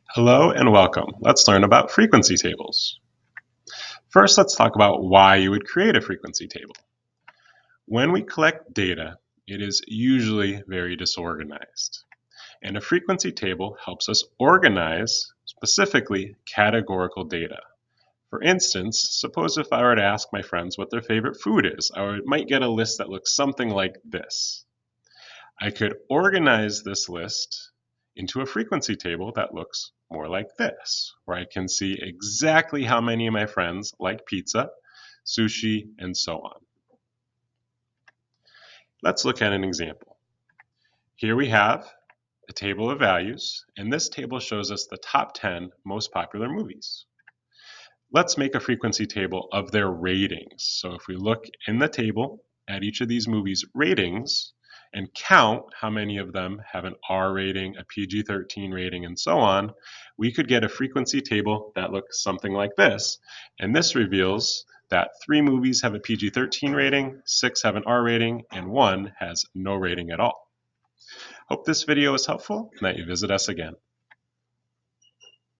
Hello and welcome. Let's learn about frequency tables. First, let's talk about why you would create a frequency table. When we collect data, it is usually very disorganized. And a frequency table helps us organize specifically categorical data. For instance, suppose if I were to ask my friends what their favorite food is, might get a list that looks something like this. I could organize this list into a frequency table that looks more like this, where I can see exactly how many of my friends like pizza, sushi, and so on. Let's look at an example. Here we have a table of values, and this table shows us the top 10 most popular movies. Let's make a frequency table of their ratings. So if we look in the table at each of these movies' ratings and count how many of them have an R rating, a PG-13 rating, and so on, we could get a frequency table that looks something like this. And this reveals that 3 movies have a PG-13 rating, 6 have an R rating, and 1 has no rating at all. Hope this video was helpful and that you visit us again.